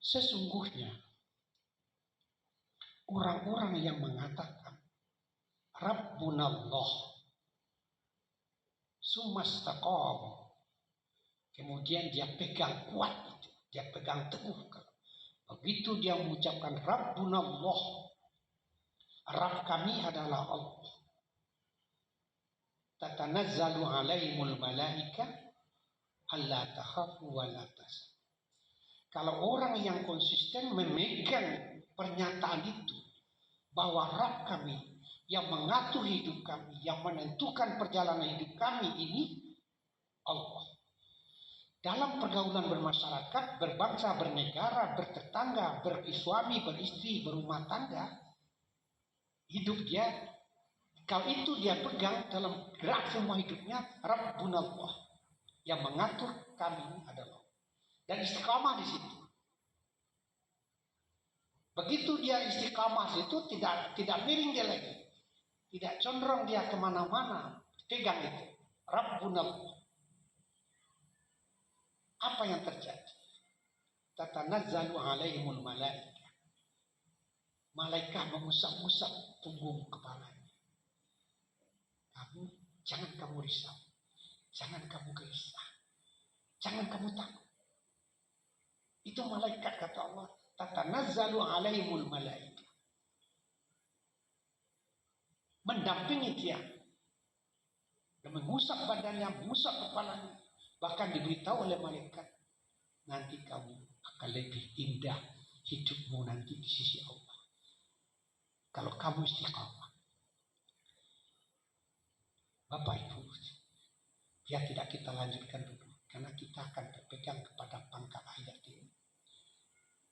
Sesungguhnya orang-orang yang mengatakan Rabbunallah sumastaqam, kemudian dia pegang kuat itu, dia pegang teguh. Begitu dia mengucapkan Rabbunallah, Rabb kami adalah Allah. Tatanazzalu alaihimul malaika alla takhafu wa la tahzanu. Kalau orang yang konsisten memegang pernyataan itu, bahwa Rabb kami yang mengatur hidup kami, yang menentukan perjalanan hidup kami ini Allah. Dalam pergaulan bermasyarakat, berbangsa, bernegara, bertetangga, bersuami, beristri, berumah tangga, hidup dia, kalau itu dia pegang dalam gerak semua hidupnya, Rabbunallah, yang mengatur kami adalah. Dan istiqamah di situ. Begitu dia istiqamah di situ, tidak miring dia lagi, tidak condong dia kemana-mana, pegang itu, Rabbunallah. Apa yang terjadi? Tatanazzalu alaihimul malaika. Malaikat mengusap-usap punggung kepalanya. Jangan kamu risau, jangan kamu gelisah, jangan kamu takut. Itu malaikat, kata Allah, tatanazzalu alaihimul malaika, mendampingi dia dan mengusap badannya, mengusap kepalanya. Bahkan diberitahu oleh malaikat, nanti kamu akan lebih indah hidupmu nanti di sisi Allah kalau kamu istiqamah. Bapak Ibu, biar tidak kita lanjutkan dulu, karena kita akan berpegang kepada pangkal ayat ini.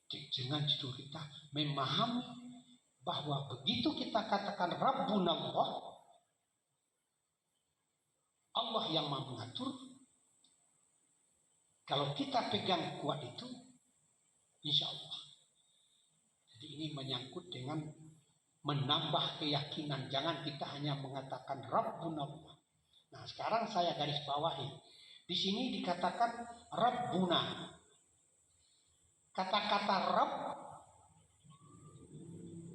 Dengan judul kita memahami bahwa begitu kita katakan Rabbunallah, Allah yang maha mengatur. Kalau kita pegang kuat itu, insya Allah. Jadi ini menyangkut dengan menambah keyakinan. Jangan kita hanya mengatakan Rabbunallah. Nah, sekarang saya garis bawahi. Di sini dikatakan Rabbuna. Kata-kata Rabb,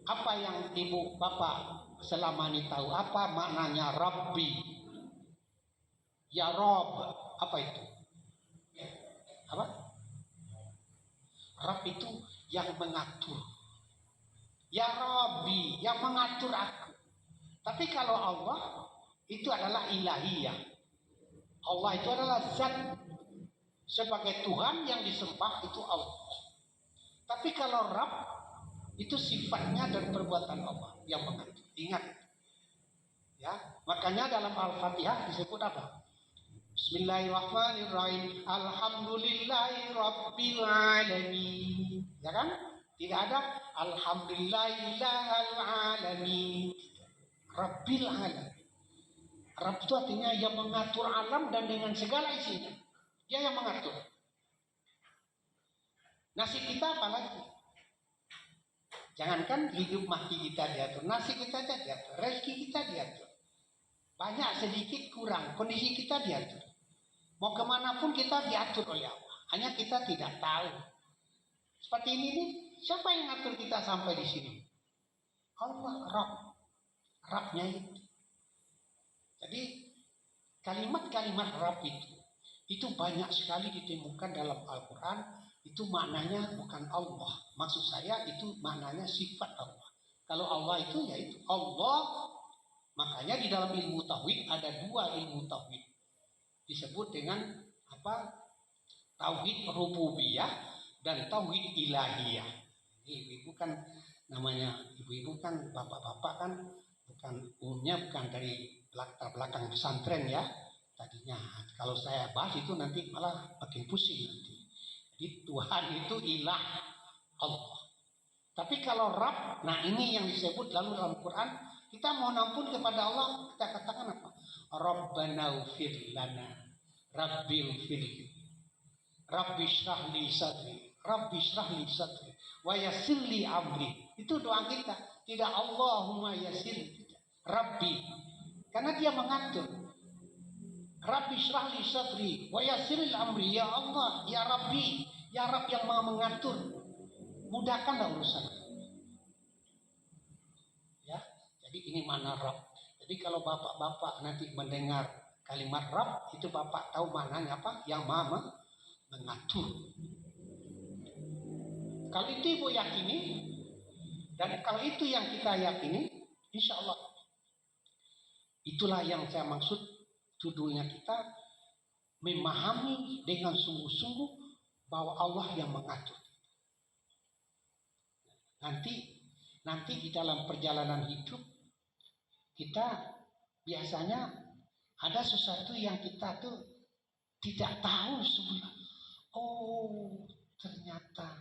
apa yang ibu bapak selama ini tahu? Apa maknanya Rabbi? Ya Rabb, apa itu? Apa? Rabb itu yang mengatur. Ya Rabbi, yang mengatur aku. Tapi kalau Allah, itu adalah ilahiyah. Allah itu adalah zat. Sebagai Tuhan yang disembah itu Allah. Tapi kalau Rabb, itu sifatnya dan perbuatan Allah yang mengatur. Ingat. Ya, makanya dalam Al-Fatihah disebut apa? Bismillahirrahmanirrahim. Alhamdulillahi Rabbil Alamin. Ya kan? Tidak ada Alhamdulillahil Alamin. Rabbil Alamin. Rabb itu artinya yang mengatur alam dan dengan segala isinya. Dia yang mengatur. Nasib kita apa lagi? Jangankan hidup mati kita diatur, nasib kita diatur, rezeki kita diatur. Banyak sedikit kurang, kondisi kita diatur. Mau kemanapun kita diatur oleh Allah. Hanya kita tidak tahu. Seperti ini nih, siapa yang ngatur kita sampai di sini? Allah, Rabb. Rabbnya itu. Jadi kalimat-kalimat Rabb itu banyak sekali ditemukan dalam Al-Quran. Itu maknanya bukan Allah. Maksud saya itu maknanya sifat Allah. Kalau Allah itu yaitu Allah. Makanya di dalam ilmu tauhid ada dua ilmu tauhid. Disebut dengan apa? Tauhid rububiyah dan tauhid ilahiyah. Ibu-ibu kan namanya, ibu-ibu kan bapak-bapak kan bukan umumnya bukan dari latar belakang pesantren ya. Tadinya kalau saya bahas itu nanti malah makin pusing nanti. Jadi Tuhan itu ilah Allah. Tapi kalau Rabb, nah ini yang disebut lalu dalam Quran, kita mohon ampun kepada Allah, kita katakan apa? Rabbana ufir lana, Rabbil firli, Rabbi syrah li sadri, Rabbi syrah li sadri, wa yassir li amri. Itu doa kita. Tidak Allahumma yassir, Rabbi. Karena dia mengatur. Rabbi syrah li sadri wa yassir li amri. Ya Allah, ya Rabbi, ya Rabb yang maha mengatur. mudahkanlah urusan. Ya, jadi ini mana Rabb. Jadi kalau bapak-bapak nanti mendengar kalimat Rabb, itu bapak tahu maknanya apa? Yang Maha mengatur. Kalau itu ibu yakini, dan kalau itu yang kita yakini, insya Allah itulah yang saya maksud. Judulnya kita memahami dengan sungguh-sungguh bahwa Allah yang mengatur. Nanti di dalam perjalanan hidup kita biasanya ada sesuatu yang kita tuh tidak tahu sebelum. Oh, ternyata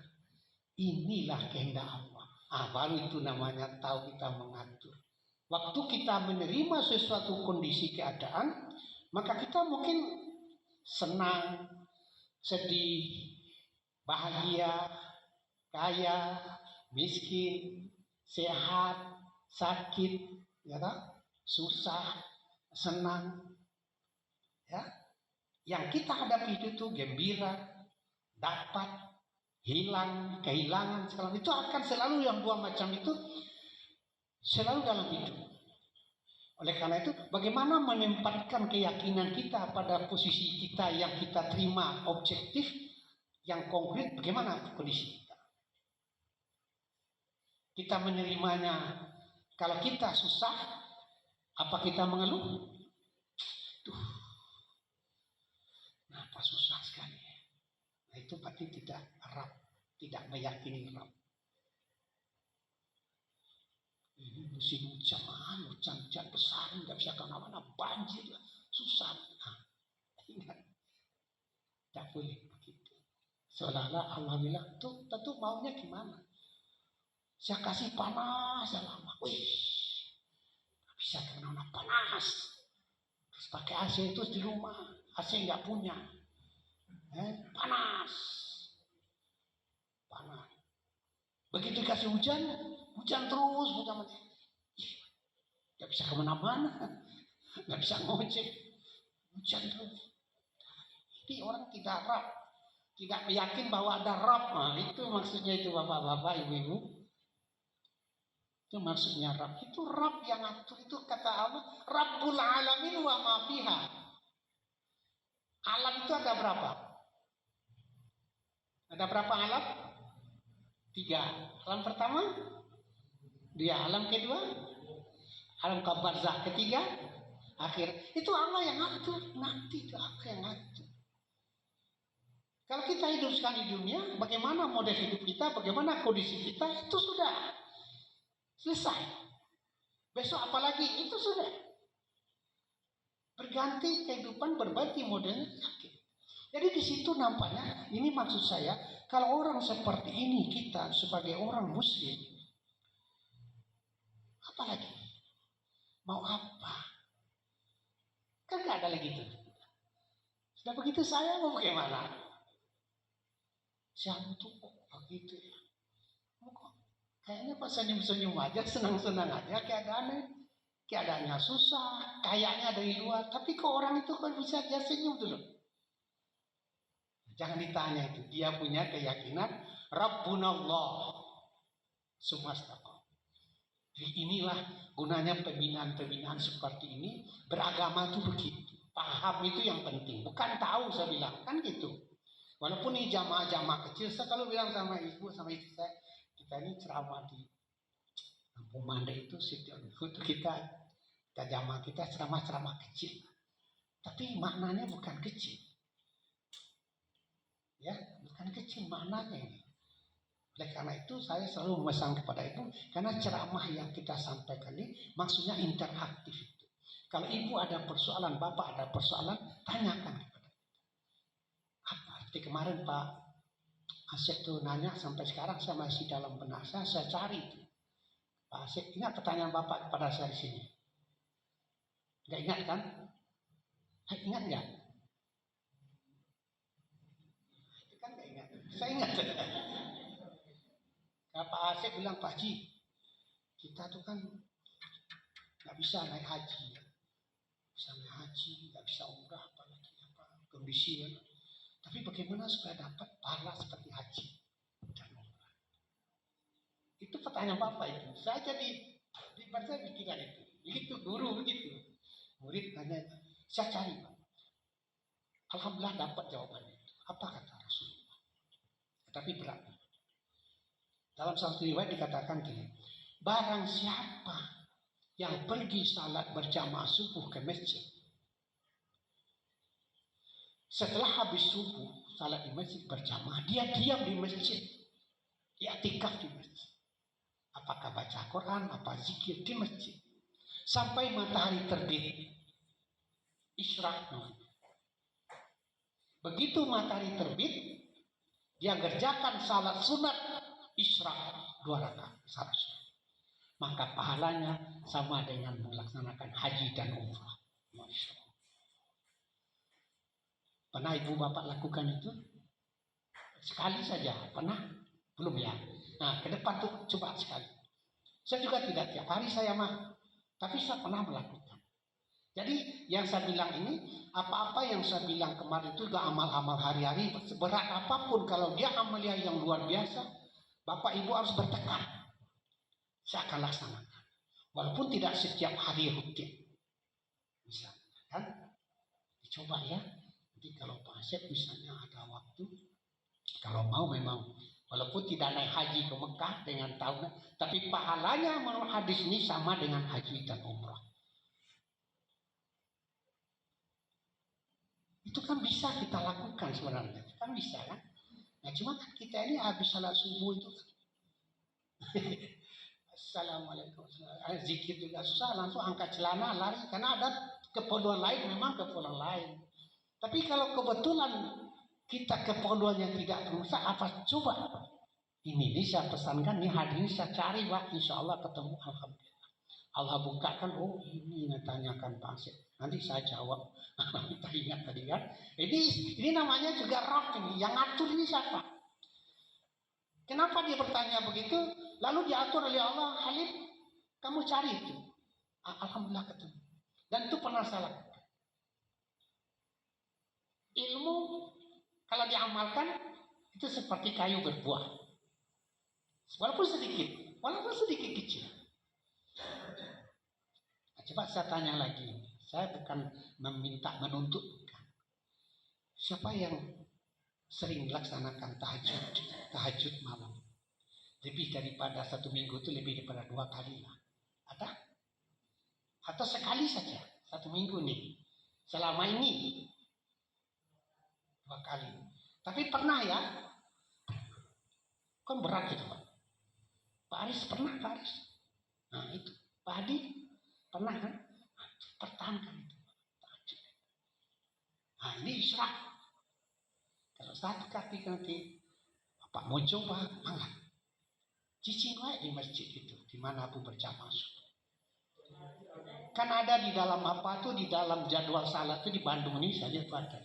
inilah kehendak Allah. Baru itu namanya tahu kita mengatur. Waktu kita menerima sesuatu kondisi keadaan, maka kita mungkin senang, sedih, bahagia, kaya, miskin, sehat, sakit, ya tak? Susah, senang, ya. Yang kita hadapi itu gembira, dapat, hilang, kehilangan, segala itu akan selalu yang dua macam itu selalu dalam hidup. Oleh karena itu, bagaimana menempatkan keyakinan kita pada posisi kita yang kita terima objektif, yang konkret, bagaimana kondisi kita? Kita menerimanya, kalau kita susah, apa kita mengeluh? Duh, kenapa susah sekali? Nah itu berarti tidak Rabb, tidak meyakini Rabb. Ini musim hujan besar, nggak bisa kemana-mana, banjir, susah. Nah, ingat, tidak boleh begitu. Seolah-olah Allah bilang, tuh tentu maunya gimana? Saya kasih panas lama, wih, nggak bisa kemana-mana, panas. Terus pakai AC itu di rumah, AC nggak punya, panas. Begitu dikasih hujan terus, hujan. Nggak bisa kemana-mana, nggak bisa ngojek, hujan terus. Jadi orang tidak yakin bahwa ada Rabb. Nah, itu maksudnya itu bapak-bapak, ibu-ibu. Itu maksudnya Rabb. Itu Rabb yang atur. Itu kata Allah, Rabbul alamin wa ma fiha. Alam itu ada berapa? Ada berapa alam? 3. Alam pertama, dia. Alam kedua, alam barzakh ketiga, akhir. Itu Allah yang atur. Nanti itu Allah yang atur. Kalau kita hidup sekali di dunia, bagaimana model hidup kita, bagaimana kondisi kita, itu sudah selesai. Besok apalagi, itu sudah. Berganti kehidupan, berganti modelnya. Jadi di situ nampaknya, ini maksud saya, kalau orang seperti ini kita sebagai orang Muslim, apa lagi? Mau apa? Kan gak ada lagi itu. Sudah begitu saya mau bagaimana? Siapa tuh kok begitu ya? Kok kayaknya pas senyum-senyum aja, senang-senang aja keadaannya susah, kayaknya dari luar, tapi kok orang itu kok bisa dia senyum dulu? Jangan ditanya itu, dia punya keyakinan Rabbunallah Sumastaqam. Jadi inilah gunanya pembinaan-pembinaan seperti ini. Beragama itu begitu, paham itu yang penting, bukan tahu. Saya bilang kan gitu. Walaupun ini jamaah-jamaah kecil, saya kalau bilang sama ibu, sama istri saya, kita ini ceramah di Kampung Mandai itu setiap minggu itu kita jamaah kita ceramah kecil, tapi maknanya bukan kecil. Ya, bukan kecil maknanya ini. Oleh karena itu saya selalu memesan kepada ibu, karena ceramah yang kita sampaikan ini maksudnya interaktif itu. Kalau ibu ada persoalan, bapak ada persoalan, tanyakan kepada kita. Apa? Seperti kemarin Pak Asep tuh nanya, sampai sekarang saya masih dalam benak saya cari itu. Pak Asep, ingat pertanyaan bapak kepada saya di sini? Nggak ingat kan? Ingat nggak? Itu kan nggak ingat. Saya ingat. Pak Asep bilang, Pak Haji, kita tuh kan nggak bisa naik haji, bisa naik haji, nggak bisa umrah, apalagi kondisi ya. Tapi bagaimana supaya dapat pahala seperti haji dan umrah? Itu pertanyaan Bapak itu. Saya jadi saya pikiran itu. Begitu guru begitu. Murid tanya, saya cari Pak. Alhamdulillah dapat jawabannya. Apa kata Rasulullah? Tapi berat. Dalam satu riwayat dikatakan gini, barang siapa yang pergi salat berjamaah subuh ke masjid, setelah habis subuh salat di masjid berjamaah, dia diam di masjid, i'tikaf di masjid. Apakah baca Quran, apa zikir di masjid, sampai matahari terbit, isyraq. Begitu matahari terbit, dia kerjakan salat sunat isyraq 2 rakaat, 1 maka pahalanya sama dengan melaksanakan haji dan umrah. Masya Allah. Pernah ibu bapak lakukan itu? Sekali saja, pernah? Belum ya? Nah, ke depan tuh coba sekali. Saya juga tidak tiap hari saya mah, tapi saya pernah melakukan. Jadi yang saya bilang ini, apa-apa yang saya bilang kemarin itu juga amal-amal hari-hari, berat apapun, kalau dia amalia yang luar biasa, bapak ibu harus bertekad. Saya akan laksanakan. Walaupun tidak setiap hari rutin. Misalnya, kan? Dicoba ya. Jadi kalau Pak Asep misalnya ada waktu, kalau mau memang, walaupun tidak naik haji ke Mekah dengan tahun, tapi pahalanya menurut hadis ini sama dengan haji dan umrah. Itu kan bisa kita lakukan sebenarnya. Kan bisa kan? Nah cuma kan kita ini habis salat subuh itu Assalamualaikum. Zikir juga susah, langsung angkat celana lari karena ada keperluan lain, memang keperluan lain. Tapi kalau kebetulan kita keperluannya tidak berusaha, apa coba? Ini saya pesankan, ini hari ini saya cari Pak, insya Allah ketemu, alhamdulillah. Allah bukakan, oh ini tanyakan Pak Asep. Nanti saya jawab. Kita ingat tadi kan. Ini namanya juga Rabb ini, yang ngatur ini siapa? Kenapa dia bertanya begitu? Lalu diatur oleh Allah, Halim, kamu cari itu. Alhamdulillah ketemu. Dan itu pernah saya lakukan. Ilmu, kalau diamalkan, itu seperti kayu berbuah. Walaupun sedikit kecil. Nah, coba saya tanya lagi. Saya bukan meminta, menuntut. Bukan. Siapa yang sering melaksanakan tahajud malam? Lebih daripada 1 minggu itu lebih daripada 2 kali lah. Ada? Atau sekali saja 1 minggu nih. Selama ini 2 kali. Tapi pernah ya? Kan berat gitu Pak. Pak Aris pernah Pak Aris? Nah itu. Pak Adi pernah kan? Pertahankan itu. Nah ini isyraq. Kalau satu kaki nanti Bapak mau coba, angkat. Cicing wae di masjid itu, di mana aku berjamaah. Kan ada di dalam apa tuh, di dalam jadwal salat tuh di Bandung ini saja tuh ada.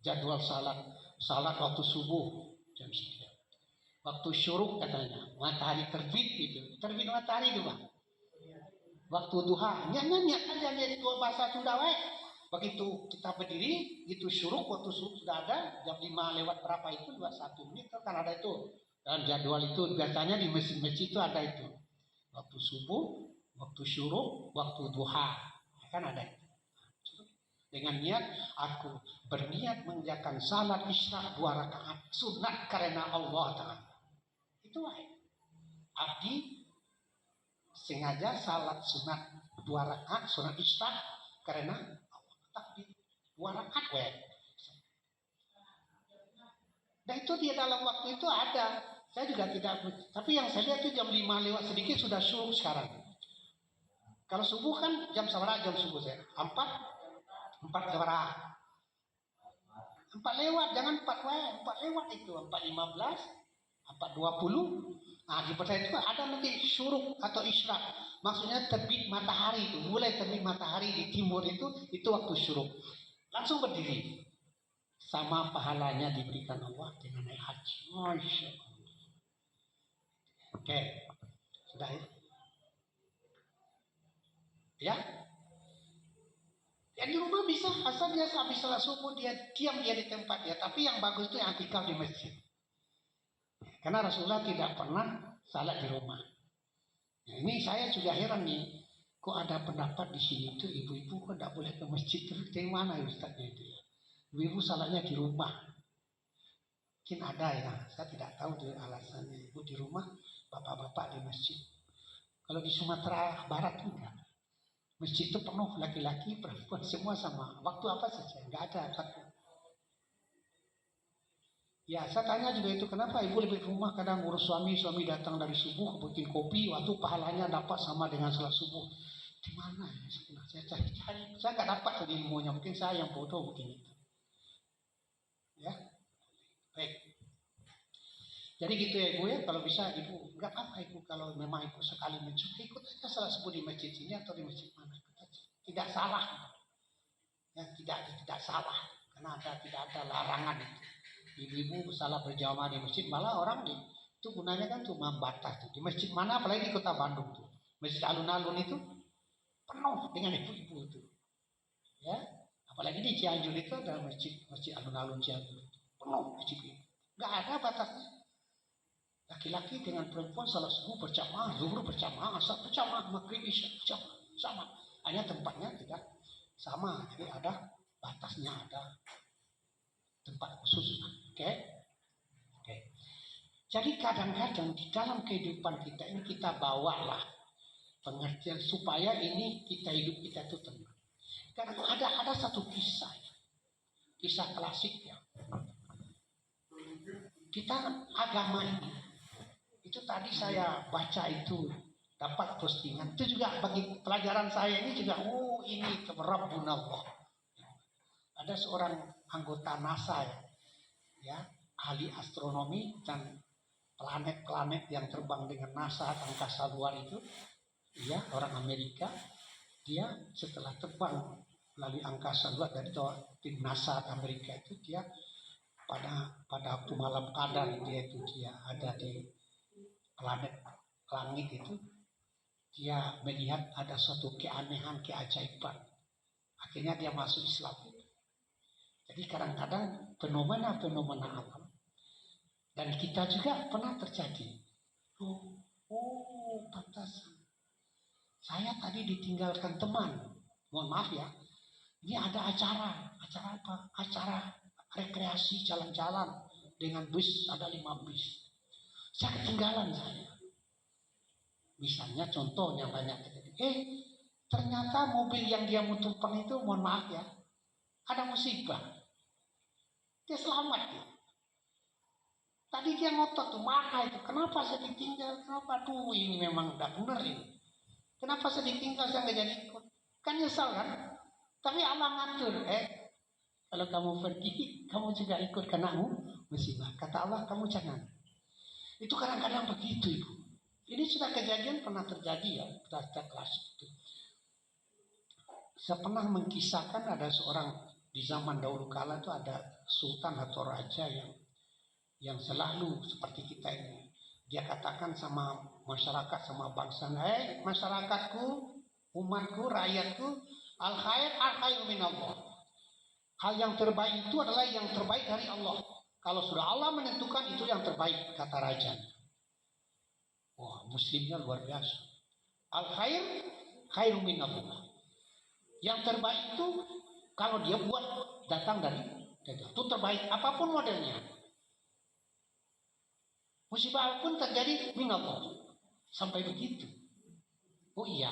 Jadwal salat waktu subuh jam 9. Waktu syuruk katanya, matahari terbit itu. Terbit matahari itu Bang. Waktu duha, niat aja niat bahasa Sunda wae. Begitu kita berdiri, itu syuruk, waktu syuruk sudah ada, jam 5 lewat berapa itu, 21 menit kan ada itu. Dalam jadwal itu biasanya di masjid-masjid itu ada itu. Waktu subuh, waktu syuruk, waktu duha. Kan ada itu. Dengan niat, aku berniat mengerjakan salat isyraq 2 rakaat sunat karena Allah Ta'ala. Itu lah. Abdi sengaja salat sunat 2 rakaat sunat isyraq karena Allah. Tapi 2 rakaat weh. Dan itu dia dalam waktu itu ada. Saya juga tidak, tapi yang saya lihat itu jam 5 lewat sedikit sudah syuruk sekarang. Kalau subuh kan jam berapa jam subuh saya? 4 berapa? 4 lewat, jangan 4 lewat itu, 4.15, 4.20. Nah, di percaya itu ada nanti syuruk atau isyraq. Maksudnya terbit matahari itu, mulai terbit matahari di timur itu waktu syuruk. Langsung berdiri. Sama pahalanya diberikan Allah dengan naik haji. Masya Allah. Oke, sudah ya? Ya? Ya di rumah bisa, asal dia habis salat subuh dia diam dia di tempat dia. Tapi yang bagus itu yang iktikaf di masjid. Karena Rasulullah tidak pernah salat di rumah. Nah, ini saya juga heran nih, kok ada pendapat di sini tuh ibu-ibu kok tidak boleh ke masjid terus dari mana ya Ustaznya itu ya? Ibu-ibu salatnya di rumah. Mungkin ada ya, saya tidak tahu tuh alasannya. Ibu di rumah, bapak-bapak di masjid. Kalau di Sumatera Barat enggak. Masjid itu penuh laki-laki, perempuan semua sama. Waktu apa saja, enggak ada satu. Ya, saya tanya juga itu, kenapa ibu lebih ke rumah kadang ngurus suami, suami datang dari subuh, bikin kopi, waktu pahalanya dapat sama dengan salat subuh. Di mana ya? Saya cari-cari, saya nggak dapat tadi ilmunya, mungkin saya yang bodoh mungkin itu. Ya, baik. Jadi gitu ya ibu ya, kalau bisa ibu, nggak apa-apa ibu, kalau memang ibu sekali mencoba, ikut aja salat subuh di masjid sini atau di masjid mana, ikut aja. Tidak salah, ya tidak salah, karena tidak ada larangan itu. Ibu-ibu salah berjamaah di masjid, malah orang itu gunanya kan cuma membatas tuh. Di masjid mana, apalagi di kota Bandung tuh, masjid alun-alun itu penuh dengan ibu-ibu itu, ya. Apalagi di Cianjur itu ada masjid alun-alun Cianjur itu penuh ibu-ibu, nggak ada batasnya. Laki-laki dengan perempuan salat subuh berjamaah, zuhur berjamaah, asar berjamaah, maghrib isya berjamaah, sama. Hanya tempatnya tidak sama, jadi ada batasnya, ada tempat khusus. Oke? Oke. Jadi kadang-kadang di dalam kehidupan kita ini kita bawalah pengertian supaya ini kita hidup kita itu tenang. Karena ada satu kisah klasik ya. Kita agama ini, itu tadi saya baca itu dapat postingan itu juga bagi pelajaran saya ini juga, ini Rabbunallah. Ada seorang anggota NASA ya, ahli astronomi dan planet-planet yang terbang dengan NASA angkasa luar itu, ya, orang Amerika. Dia setelah terbang melalui angkasa luar dari tim NASA Amerika itu, dia pada waktu malam kadar dia ada di planet langit itu, dia melihat ada suatu keanehan, keajaiban. Akhirnya dia masuk Islam. Jadi kadang-kadang fenomena alam dan kita juga pernah terjadi. Pantas. Saya tadi ditinggalkan teman. Mohon maaf ya. Ini ada acara apa? Acara rekreasi jalan-jalan dengan bus, ada 5 bus. Saya ketinggalan saya. Misalnya contohnya banyak terjadi. Ternyata mobil yang dia mutumpang itu, mohon maaf ya, ada musibah. Dia selamat ya. Tadi dia ngotot tuh, marah itu. Kenapa saya ditinggal? Kenapa? Ini memang tidak benar ini. Kenapa saya ditinggal, saya nggak jadi ikut? Kan nyesal kan? Tapi Allah ngatur. Kalau kamu pergi, kamu juga ikut kena musibah. Kata Allah, kamu jangan. Itu kadang-kadang begitu ibu. Ini sudah kejadian, pernah terjadi ya. Pada kelas itu. Saya pernah mengkisahkan ada seorang di zaman dahulu kala itu ada sultan atau raja yang selalu seperti kita ini. Dia katakan sama masyarakat, sama bangsa, masyarakatku, umatku, rakyatku, al khair minallah. Hal yang terbaik itu adalah yang terbaik dari Allah. Kalau sudah Allah menentukan, itu yang terbaik, kata raja. Wah, muslimnya luar biasa. Al khair minallah. Yang terbaik itu kalau dia buat datang dari itu terbaik, apapun modelnya. Musibah pun terjadi minallah. Sampai begitu. Oh iya,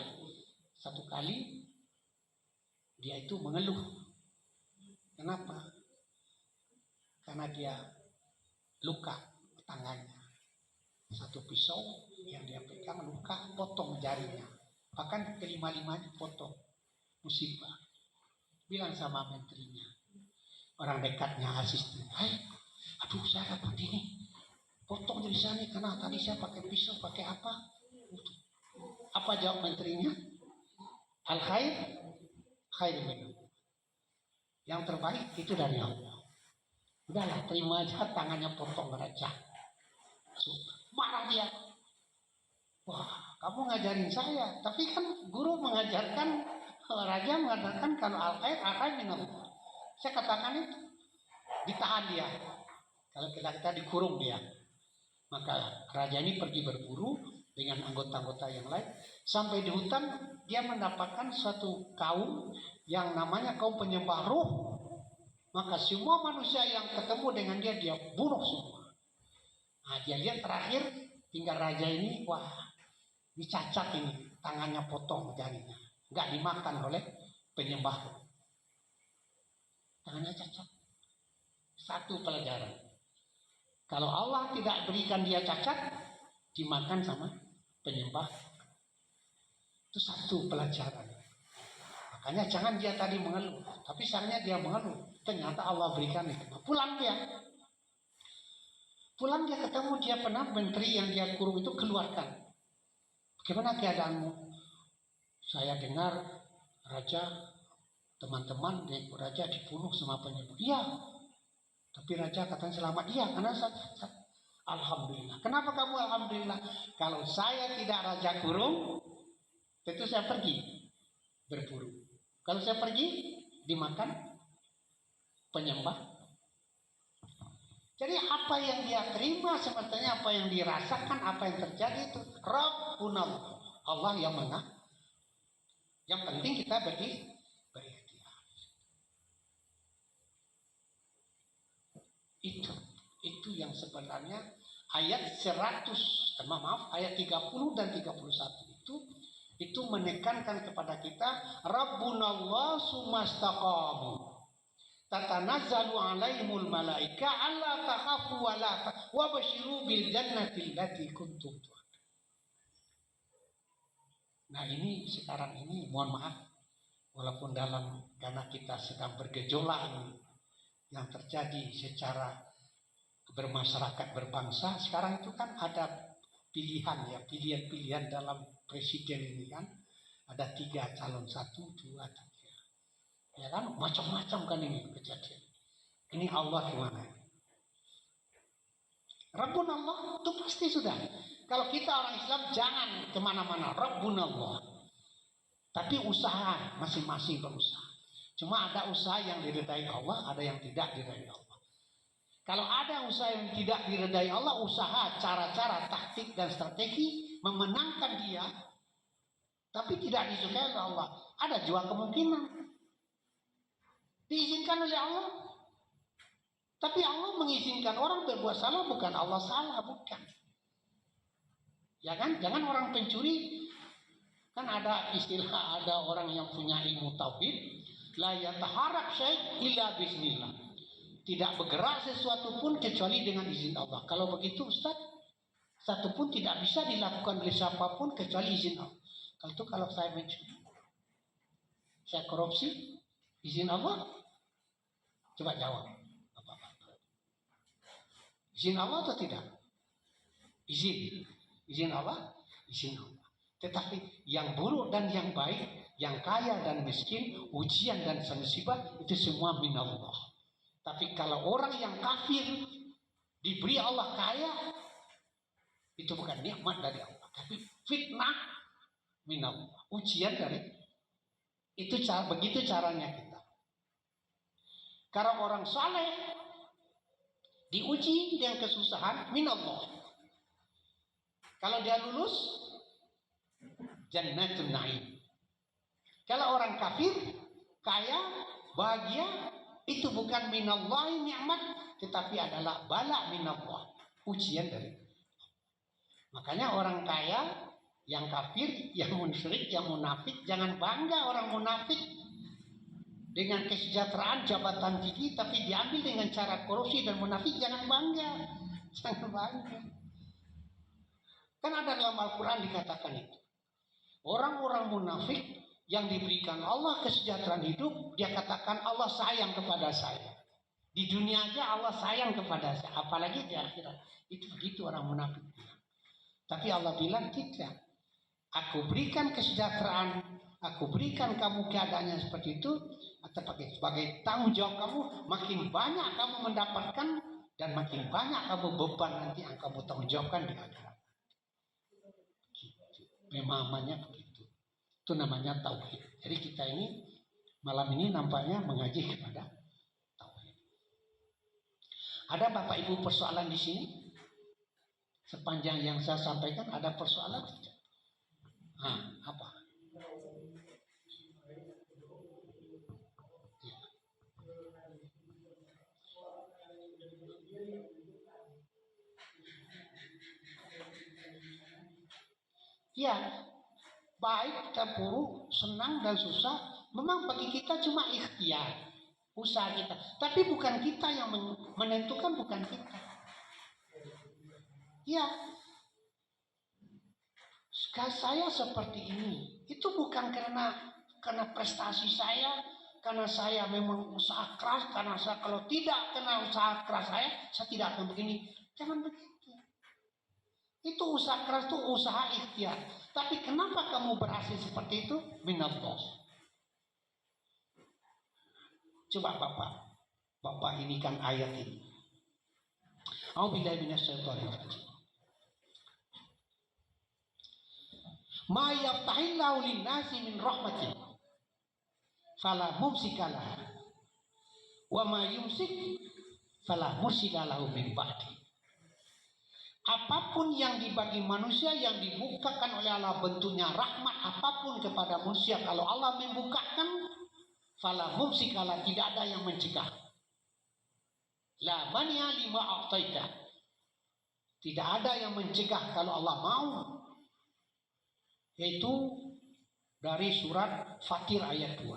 satu kali dia itu mengeluh. Kenapa? Karena dia luka tangannya. Satu pisau yang dia pegang luka, potong jarinya. Bahkan kelima-lima dipotong. Musibah. Bilang sama menterinya, orang dekatnya, asisten, aduh saya dapat ini, potong dari sana karena tadi saya pakai pisau, pakai apa? Apa jawab menterinya? Al khair minum. Yang terbaik itu dari Allah. Udahlah, terima aja, tangannya potong raja. Marah dia. Wah, kamu ngajarin saya, tapi kan guru mengajarkan, raja mengatakan kalau al khair minum. Saya katakan itu, ditahan dia. Kalau kita dikurung dia. Maka raja ini pergi berburu dengan anggota-anggota yang lain. Sampai di hutan dia mendapatkan suatu kaum yang namanya kaum penyembah roh. Maka semua manusia yang ketemu dengan dia bunuh semua. Nah, dia lihat terakhir tinggal raja ini, wah dicacat ini, tangannya potong jarinya. Nggak dimakan oleh penyembah roh. Tangannya cacat. Satu pelajaran. Kalau Allah tidak berikan dia cacat, dimakan sama penyembah. Itu satu pelajaran. Makanya jangan dia tadi mengeluh. Tapi seandainya dia mengeluh, ternyata Allah berikan itu. Pulang dia. Pulang dia ketemu dia pernah menteri yang dia kurung itu keluarkan. Bagaimana keadaanmu? Saya dengar raja, teman-teman raja dibunuh sama penyembah. Iya. Tapi raja katanya selamat. Iya, karena alhamdulillah. Kenapa kamu alhamdulillah? Kalau saya tidak raja kurung, tentu saya pergi berburu. Kalau saya pergi, dimakan penyembah. Jadi apa yang dia terima sebetulnya apa yang dirasakan, apa yang terjadi itu Rabbuna Allah yang mengatur. Yang penting kita berikhtiar. Itu yang sebenarnya ayat 100, ayat 30 dan 31 itu menekankan kepada kita Rabbunallah sumastaqamu tatanazzalu alaihimul malaika alla takhafu wa la wa basyiru bil jannati allati kuntum tu'adun. Nah ini sekarang ini mohon maaf walaupun karena kita sedang bergejolak ini yang terjadi secara bermasyarakat berbangsa sekarang itu kan ada pilihan dalam presiden ini kan ada 3 calon 1, 2, 3 ya kan macam-macam kan ini kejadian. Ini Allah gimana? Rabbun Allah itu pasti sudah. Kalau kita orang Islam jangan kemana-mana. Rabbun Allah. Tapi usaha masing-masing berusaha. Cuma ada usaha yang diridai Allah, ada yang tidak diridai Allah. Kalau ada usaha yang tidak diridai Allah, usaha, cara-cara, taktik dan strategi memenangkan dia, tapi tidak disukai oleh Allah, ada juga kemungkinan diizinkan oleh Allah. Tapi Allah mengizinkan orang berbuat salah, bukan Allah salah, bukan. Ya kan? Jangan orang pencuri, kan ada istilah, ada orang yang punya ilmu tauhid, la yataharrak syai' illa bismillah. Tidak bergerak sesuatu pun kecuali dengan izin Allah. Kalau begitu Ustaz, satu pun tidak bisa dilakukan oleh siapapun kecuali izin Allah. Kalau saya mencuri, saya korupsi, izin Allah? Coba jawab. Izin Allah atau tidak? Izin Allah? Izin Allah. Tetapi yang buruk dan yang baik, yang kaya dan miskin, ujian dan musibah, itu semua minallah. Tapi kalau orang yang kafir diberi Allah kaya, itu bukan nikmat dari Allah, tapi fitnah minallah, ujian dari itu. Begitu caranya kita. Kalau orang saleh diuji dengan kesusahan minallah. Kalau dia lulus, jannatun na'im. Kalau orang kafir, kaya, bahagia, itu bukan minallahi ni'mat, tetapi adalah bala minallah, ujian dari. Makanya orang kaya, yang kafir, yang musyrik, yang munafik, jangan bangga orang munafik dengan kesejahteraan jabatan tinggi, tapi diambil dengan cara korupsi dan munafik, jangan bangga. Jangan bangga. Kan ada dalam Al-Quran dikatakan itu. Orang-orang munafik yang diberikan Allah kesejahteraan hidup, dia katakan Allah sayang kepada saya. Di dunia aja Allah sayang kepada saya, apalagi di akhirat. Itu begitu orang munafik bilang. Tapi Allah bilang tidak. Aku berikan kesejahteraan, aku berikan kamu keadaannya seperti itu, atau sebagai tanggung jawab kamu, makin banyak kamu mendapatkan dan makin banyak kamu beban nanti yang kamu tanggung jawabkan di akhirat. Memang namanya begitu. Itu namanya tauhid. Jadi kita ini malam ini nampaknya mengaji kepada tauhid. Ada Bapak Ibu persoalan di sini? Sepanjang yang saya sampaikan ada persoalan tidak? Apa? Ya, baik dan buruk, senang dan susah, memang bagi kita cuma ikhtiar, usaha kita. Tapi bukan kita yang menentukan, bukan kita. Ya, saya seperti ini, itu bukan karena prestasi saya, karena saya memang usaha keras, karena saya kalau tidak kena usaha keras saya tidak akan begini. Jangan begitu. Itu usaha keras, itu usaha ikhtiar. Tapi kenapa kamu berhasil seperti itu? Minallah. Coba Bapak ini kan ayat ini. A'udzubillahi minasyaitonir rajim. Ma yaftahillahu lin-nasi min rahmatin fala mumsika laha wa ma yumsik fala mursila lahu min ba'di. Apapun yang dibagi manusia yang dibukakan oleh Allah bentuknya rahmat apapun kepada manusia, kalau Allah membukakan fala mumsika laha, tidak ada yang mencegah. La mania lima a'taita, tidak ada yang mencegah kalau Allah mau. Yaitu dari surat Fatir ayat 2.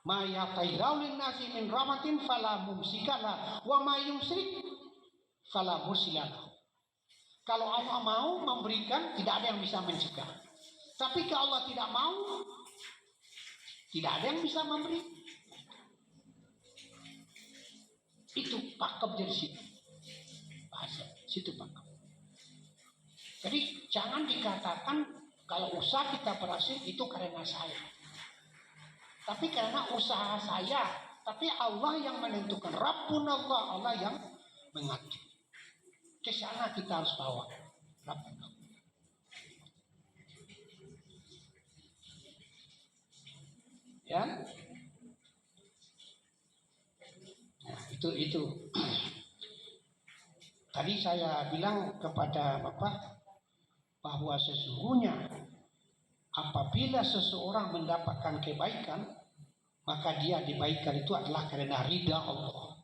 Ma yatailau linnasi min rahmatin fala mumsikalah wa ma yumsik fala mursilalah. Kalau Allah mau memberikan, tidak ada yang bisa mencegah. Tapi kalau Allah tidak mau, tidak ada yang bisa memberi. Itu pakem dari situ. Bahasa situ pakem. Jadi jangan dikatakan kalau usaha kita berhasil itu karena saya. Tapi karena usaha saya. Tapi Allah yang menentukan. Rabbunallah, Allah yang mengatur. Ke sana kita harus bawa. Rabbunallah. Ya. Nah, itu. Tadi saya bilang kepada Bapak bahwa sesungguhnya apabila seseorang mendapatkan kebaikan, maka dia dibaikan itu adalah karena ridha Allah.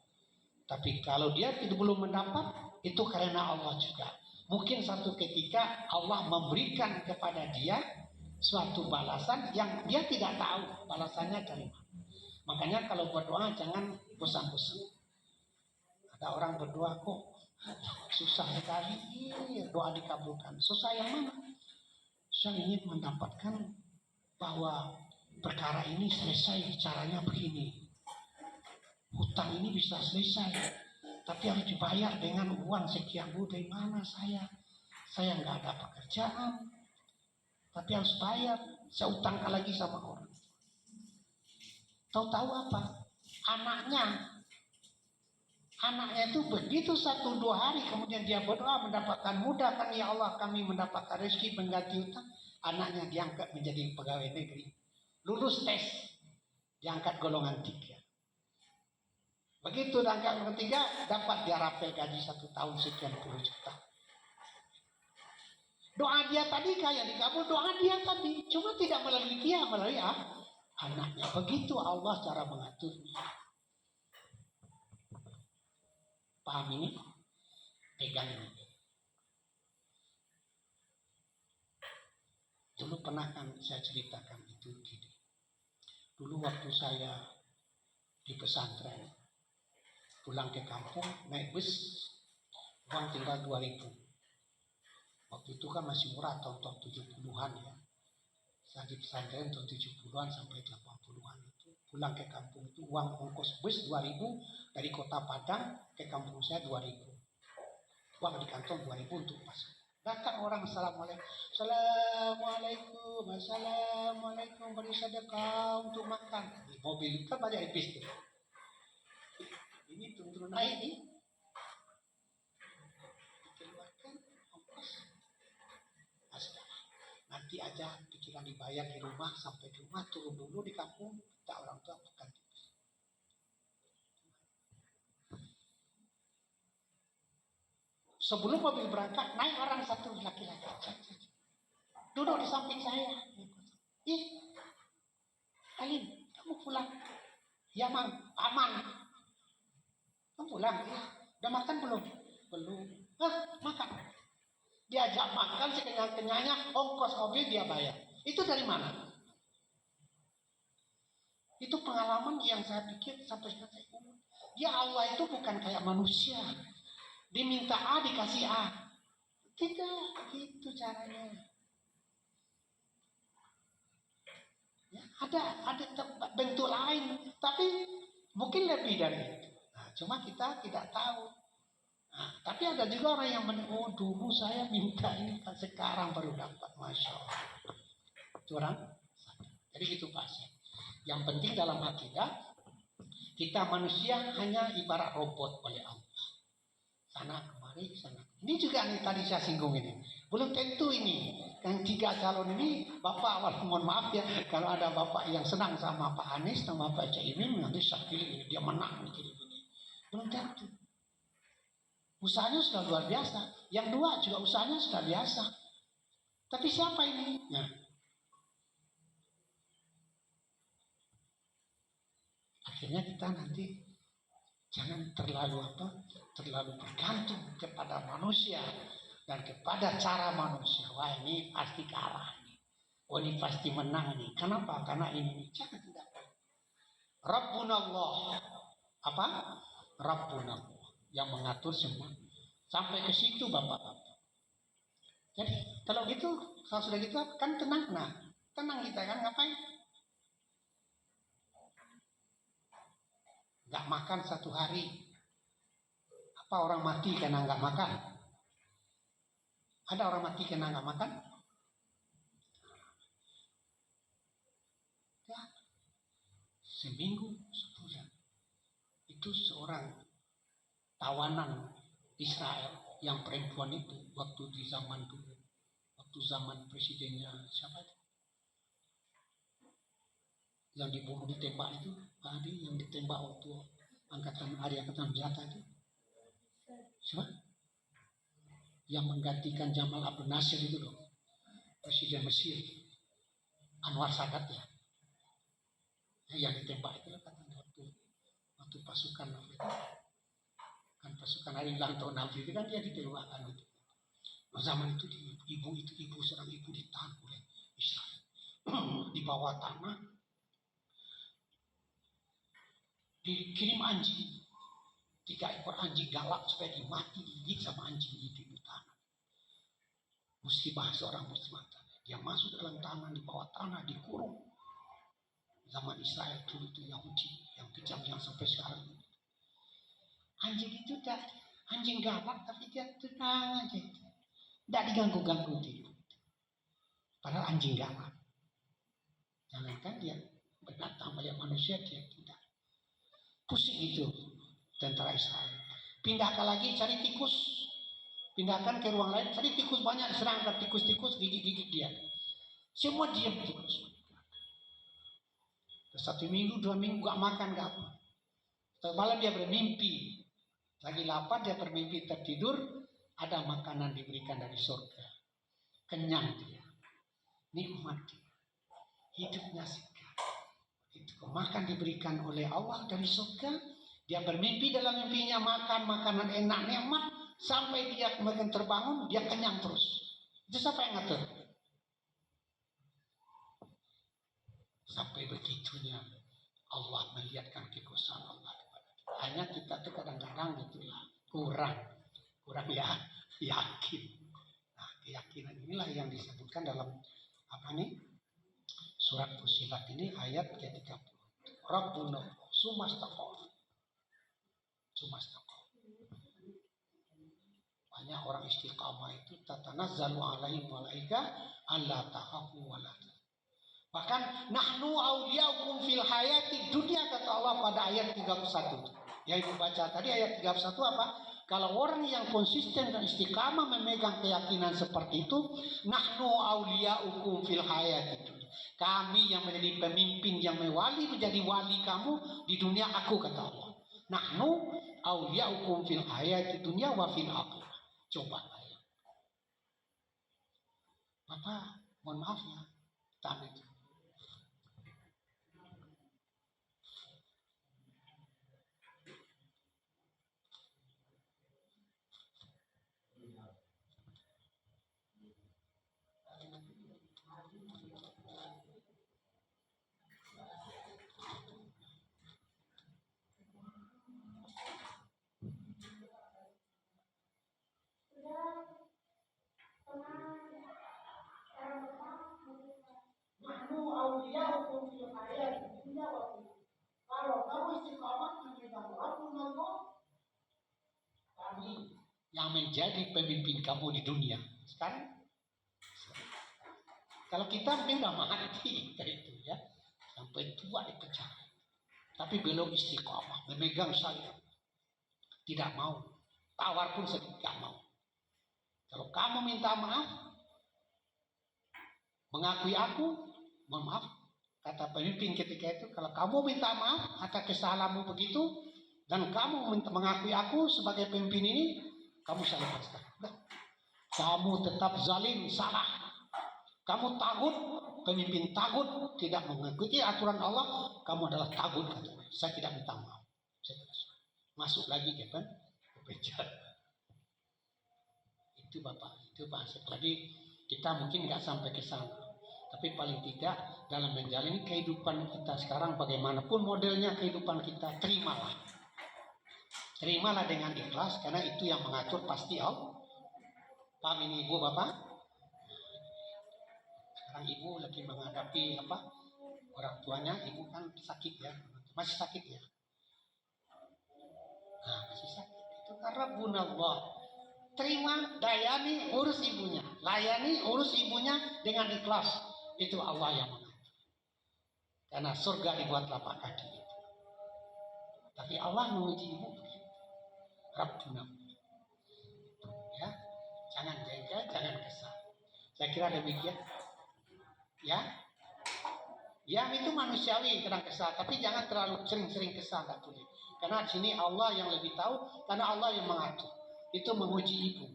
Tapi kalau dia belum mendapat, itu karena Allah juga. Mungkin satu ketika Allah memberikan kepada dia suatu balasan yang dia tidak tahu balasannya dari mana. Makanya kalau berdoa jangan bosan-bosan. Ada orang berdoa kok susah sekali, doa dikabulkan. Susah yang mana? Saya ingin mendapatkan bahwa perkara ini selesai, caranya begini. Hutang ini bisa selesai, tapi harus dibayar dengan uang sekian. Dari mana saya? Saya nggak ada pekerjaan, tapi harus bayar. Saya utangkan lagi sama orang. Tahu-tahu apa? Anaknya itu begitu 1-2 hari kemudian dia berdoa mendapatkan mudahkan ya Allah kami mendapatkan rezeki pengganti utang. Anaknya diangkat menjadi pegawai negeri, lulus tes, diangkat golongan 3. Begitu diangkat golongan 3 dapat dia rapel gaji 1 tahun sekian puluh juta. Doa dia tadi kayak dikabul, doa dia tadi cuma tidak melalui dia, melalui anaknya. Begitu Allah cara mengaturnya. Paham ini? Pegang ini. Dulu pernah kan saya ceritakan itu gini. Dulu waktu saya di pesantren, pulang ke kampung naik bus, uang tinggal 2.000. Waktu itu kan masih murah tahun 70-an ya. Saya di pesantren tahun 70-an sampai 80-an itu. Pulang ke kampung itu uang ongkos bus 2.000 dari kota Padang ke kampung saya 2.000. Uang di kantong 2.000 untuk pas. Datang orang assalamualaikum, assalamualaikum beri sedekah untuk makan. Di mobil kan banyak bis tuh. Ini turun naik nih. Dikeluarkan ongkos. Nanti aja pikiran dibayar di rumah, sampai di rumah turun dulu di kampung, kita orang tua makan. Sebelum mobil berangkat, naik orang satu laki-laki. Duduk di samping saya. Ih, Alin, kamu pulang? Ya, Mang, aman. Kamu pulang? Ya. Udah makan belum? Belum. Makan. Diajak makan sekenyang-kenyangnya, ongkos mobil dia bayar. Itu dari mana? Itu pengalaman yang saya pikir sampai sekarang. Ya Allah itu bukan kayak manusia. Diminta A dikasih A. Tidak, itu caranya. Ya, ada bentuk lain, tapi mungkin lebih dari itu. Nah, cuma kita tidak tahu. Nah, tapi ada juga orang yang dulu saya minta ini, sekarang baru dapat, masya Allah. Curang. Jadi itu pasti. Yang penting dalam akidah, kita manusia hanya ibarat robot oleh Allah. Sana kemari, sana. Ini juga nih tadi saya singgung ini. Belum tentu ini. Yang 3 calon ini, Bapak, mohon maaf ya, kalau ada Bapak yang senang sama Pak Anies, sama Pak Caimin, nanti saya pilih ini, dia menang. Ini. Belum tentu. Usahanya sudah luar biasa. Yang 2 juga usahanya sudah biasa. Tapi siapa ini? Nah. Akhirnya kita nanti jangan terlalu bergantung kepada manusia dan kepada cara manusia. Wah, ini pasti kalah nih. Oh, ini pasti menang nih. Kenapa? Karena ini. Jangan tidak. Rabbunallah. Apa? Rabbunallah yang mengatur semua. Sampai ke situ Bapak-bapak. Jadi kalau gitu, kalau sudah gitu kan tenang. Nah, tenang kita kan ngapain? Gak makan 1 hari. Apa orang mati karena nggak makan? Ada orang mati karena nggak makan? Ya. Seminggu, sebulan. Itu seorang tawanan Israel yang perempuan itu waktu di zaman dulu, waktu zaman presidennya siapa itu? Yang dibunuh ditembak itu, Pak Adi yang ditembak waktu hari angkatan senjata itu. Siapa? Yang menggantikan Jamal Abdel Nasser itu loh, presiden Mesir, Anwar Sadat ya. Yang ditembak itu katanya waktu pasukan Afrika, kan pasukan hari ulang tahun Afrika kan dia ditembakkan itu. Nah, zaman itu seorang ibu ditahan oleh Israel di bawah tanah, dikirim anjing. 3 ekor anjing galak supaya dimati digigit sama anjing di tanah. Musibah seorang muslimah. Dia masuk dalam tanah, di bawah tanah, dikurung. Zaman Israel dulu itu Yahudi yang kejam yang sampai sekarang. Anjing itu anjing galak tapi dia tenang aja. Tidak diganggu-ganggu tidur. Padahal anjing galak. Jangankan dia binatang banyak manusia dia tidak. Pusing itu tentara Israel. Pindahkan lagi cari tikus. Pindahkan ke ruang lain, cari tikus banyak, serangkan tikus-tikus, gigit-gigit dia. Semua diam tikus. 1 minggu, 2 minggu gak makan, gak apa. Malam dia bermimpi. Lagi lapar dia bermimpi tertidur, ada makanan diberikan dari surga. Kenyang dia. Nikmat dia. Hidupnya segar. Itu makan diberikan oleh Allah dari surga. Dia bermimpi dalam mimpinya makan makanan enak, nikmat. Sampai dia kemudian terbangun, dia kenyang terus. Itu siapa yang ngatur? Sampai begitunya Allah melihatkan kekuasaan Allah kepada kita. Hanya kita tuh kadang-kadang gitulah kurang ya yakin. Nah, keyakinan inilah yang disebutkan dalam apa nih? Surat Fussilat ini ayat ke-30. Rabbuna sumastaqam. Banyak orang istiqamah itu tatanazzalu alaihim malaika alla takhafu wa la tahzanu. Bahkan nahnu awliyaukum fil hayati dunia kata Allah pada ayat 31. Yang ibu baca tadi ayat 31 apa? Kalau orang yang konsisten dan istiqamah memegang keyakinan seperti itu, nahnu awliyaukum fil hayati dunia. Kami yang menjadi pemimpin yang menjadi wali kamu di dunia aku kata Allah. Nahnu awliyaukum fil hayati dunia wa fil akhirah. Coba aja. Bapak, mohon maaf ya, tadi itu. Nahnu awliyaukum fil hayati dunya wa fil akhirah. Kalau kamu istiqamah memegang Rabbunallah, kami yang menjadi pemimpin kamu di dunia. Sekarang, kalau kita mungkin nggak mati kayak itu ya, sampai tua dipecah. Tapi belum istiqamah, memegang saya, tidak mau, tawar pun sedikit nggak mau. Kalau kamu minta maaf, mengakui aku, mohon maaf, kata pemimpin ketika itu, kalau kamu minta maaf atas kesalahanmu begitu, dan kamu mengakui aku sebagai pemimpin ini, kamu saya lepaskan. Kamu tetap zalim, salah. Kamu tagut, pemimpin tagut, tidak mengikuti aturan Allah, kamu adalah tagut. Saya tidak minta maaf. Saya masuk lagi ke penjara. Itu Bapak, itu bahasa. Jadi kita mungkin nggak sampai ke sana. Tapi paling tidak dalam menjalani kehidupan kita sekarang bagaimanapun modelnya kehidupan kita, terimalah. Terimalah dengan ikhlas karena itu yang mengatur pasti Allah. Paham ini Ibu Bapak? Sekarang Ibu lagi menghadapi orang tuanya, Ibu kan sakit ya. Masih sakit ya? Nah, masih sakit. Itu karena Rabbunallah. Terima, dayani, urus ibunya. Layani, urus ibunya dengan ikhlas. Itu Allah yang mengatur. Karena surga dibuat lapak kaki. Tapi Allah menguji ibu begitu. Rabbunallah. Ya, jangan jengkel, jangan kesal. Saya kira demikian. Ya, ya itu manusiawi kadang kesal, tapi jangan terlalu sering-sering kesal, nggak boleh. Karena di sini Allah yang lebih tahu, karena Allah yang mengatur. Itu menguji ibu.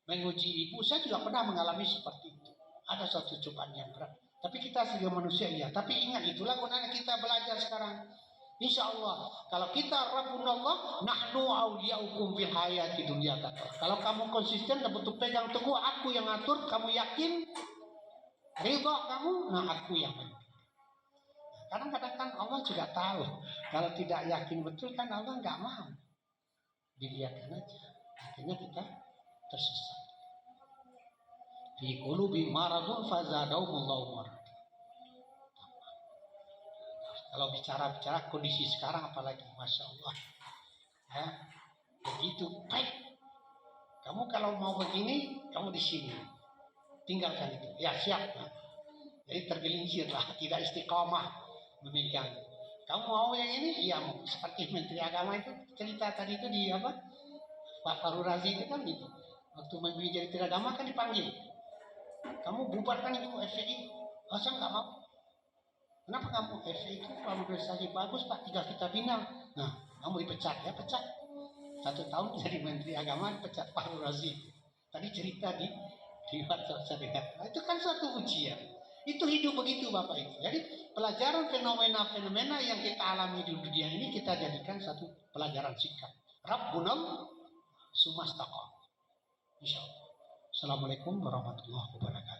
Menguji ibu, saya juga pernah mengalami seperti itu. Ada suatu cobaan yang berat. Tapi kita sebagai manusia iya. Tapi ingat itulah gunanya kita belajar sekarang. Insya Allah, kalau kita Rabbunallah, nahnu awliyaukum fil hayati dunia kata. Kalau kamu konsisten dan betul pegang teguh, aku yang ngatur, kamu yakin, ridha kamu, nah aku yang menentukan. Kadang-kadang kan Allah juga tahu, kalau tidak yakin betul kan Allah nggak mau. Dibiarkan aja, akhirnya kita tersesat. Fi qulubi maradun fazadahumullahu marad. Kalau bicara kondisi sekarang apalagi, Masya Allah. Ya, begitu baik. Kamu kalau mau begini, kamu di sini. Tinggalkan itu. Ya siap. Ya. Jadi tergelincirlah, tidak istiqomah memegang. Kamu mau yang ini? Iya mau. Seperti Menteri Agama itu cerita tadi itu di Pak Farul Razi itu kan gitu. Waktu menjadi Menteri Agama kan dipanggil. Kamu bubarkan itu FPI. Masa nggak mau? Kenapa kamu FPI itu kalau prestasi bagus Pak, tinggal kita bina. Nah, kamu dipecat ya, pecat. 1 tahun jadi Menteri Agama dipecat Pak Razi. Tadi cerita di WhatsApp saya dengar. Nah, itu kan suatu ujian. Itu hidup begitu Bapak Ibu. Jadi pelajaran fenomena-fenomena yang kita alami di dunia ini kita jadikan satu pelajaran sikap. Rabbunal sumastaqam. Insyaallah. Assalamualaikum warahmatullahi wabarakatuh.